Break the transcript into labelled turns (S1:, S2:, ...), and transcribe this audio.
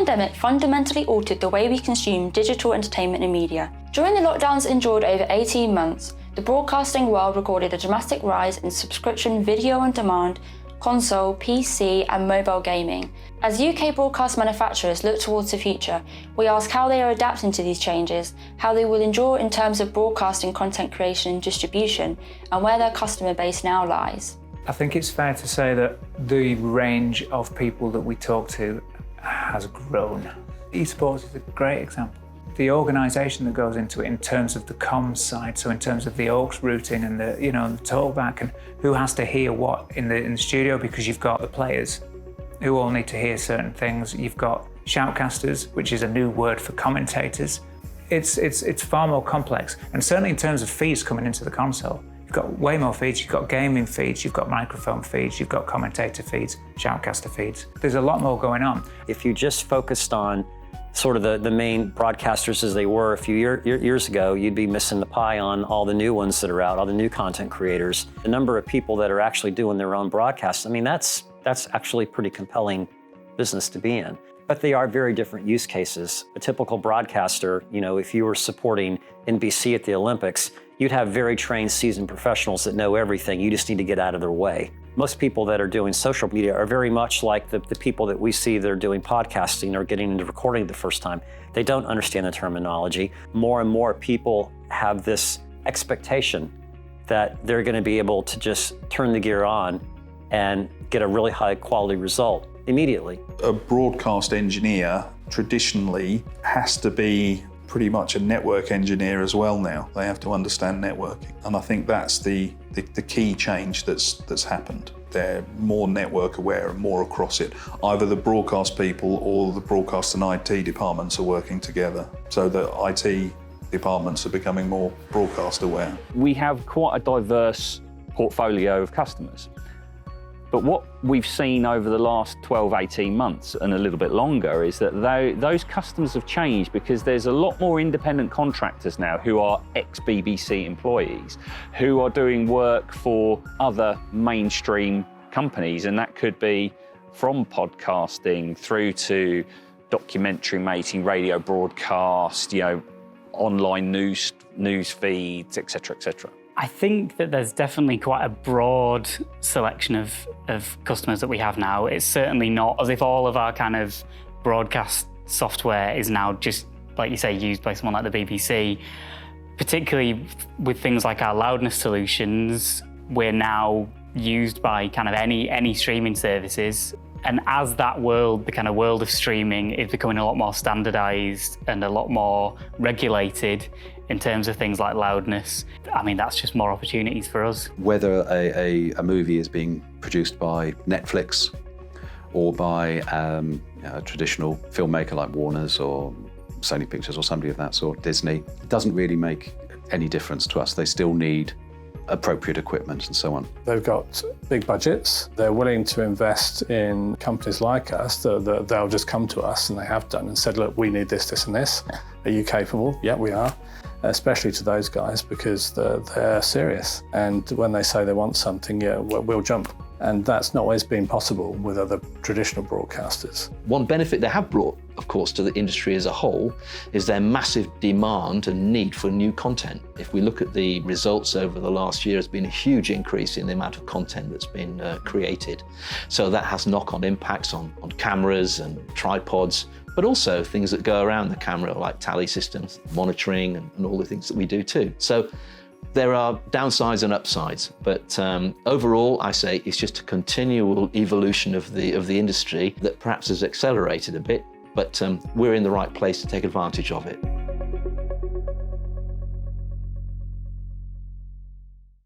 S1: pandemic fundamentally altered the way we consume digital entertainment and media. During the lockdowns endured over 18 months, the broadcasting world recorded a dramatic rise in subscription video on demand, console, PC and mobile gaming. As UK broadcast manufacturers look towards the future, we ask how they are adapting to these changes, how they will endure in terms of broadcasting content creation and distribution, and where their customer base now lies.
S2: I think it's fair to say that the range of people that we talk to has grown. Esports is a great example. The organisation that goes into it in terms of the comms side, so in terms of the aux routing and the talkback and who has to hear what in the studio, because you've got the players who all need to hear certain things. You've got shoutcasters, which is a new word for commentators. It's far more complex, and certainly in terms of feeds coming into the console, you've got way more feeds. You've got gaming feeds, you've got microphone feeds, you've got commentator feeds, shoutcaster feeds. There's a lot more going on.
S3: If you just focused on sort of the main broadcasters as they were a few years ago, you'd be missing the pie on all the new ones that are out, all the new content creators. The number of people that are actually doing their own broadcasts, I mean, that's actually pretty compelling business to be in. But they are very different use cases. A typical broadcaster, if you were supporting NBC at the Olympics, you'd have very trained, seasoned professionals that know everything. You just need to get out of their way. Most people that are doing social media are very much like the people that we see that are doing podcasting or getting into recording the first time. They don't understand the terminology. More and more people have this expectation that they're going to be able to just turn the gear on and get a really high quality result immediately.
S4: A broadcast engineer traditionally has to be pretty much a network engineer as well now. They have to understand networking. And I think that's the key change that's happened. They're more network aware and more across it. Either the broadcast people or the broadcast and IT departments are working together. So the IT departments are becoming more broadcast aware.
S5: We have quite a diverse portfolio of customers. But what we've seen over the last 12, 18 months and a little bit longer is that those customers have changed because there's a lot more independent contractors now who are ex-BBC employees who are doing work for other mainstream companies, and that could be from podcasting through to documentary making, radio broadcast, online news feeds, etc., etc.
S6: I think that there's definitely quite a broad selection of customers that we have now. It's certainly not as if all of our kind of broadcast software is now just, like you say, used by someone like the BBC. Particularly with things like our loudness solutions, we're now used by kind of any streaming services. And as that world, the kind of world of streaming, is becoming a lot more standardized and a lot more regulated in terms of things like loudness, I mean, that's just more opportunities for us.
S7: Whether a movie is being produced by Netflix or by a traditional filmmaker like Warner's or Sony Pictures or somebody of that sort, Disney, it doesn't really make any difference to us. They still need appropriate equipment and so on.
S8: They've got big budgets. They're willing to invest in companies like us. They'll just come to us, and they have done, and said, look, we need this, this and this. Are you capable? Yeah, we are. Especially to those guys, because they're serious. And when they say they want something, yeah, we'll jump. And that's not always been possible with other traditional broadcasters.
S9: One benefit they have brought, of course, to the industry as a whole is their massive demand and need for new content. If we look at the results over the last year, there's been a huge increase in the amount of content that's been created. So that has knock-on impacts on cameras and tripods, but also things that go around the camera, like tally systems, monitoring, and all the things that we do too. So there are downsides and upsides, but overall, I say it's just a continual evolution of the industry that perhaps has accelerated a bit, but we're in the right place to take advantage of it.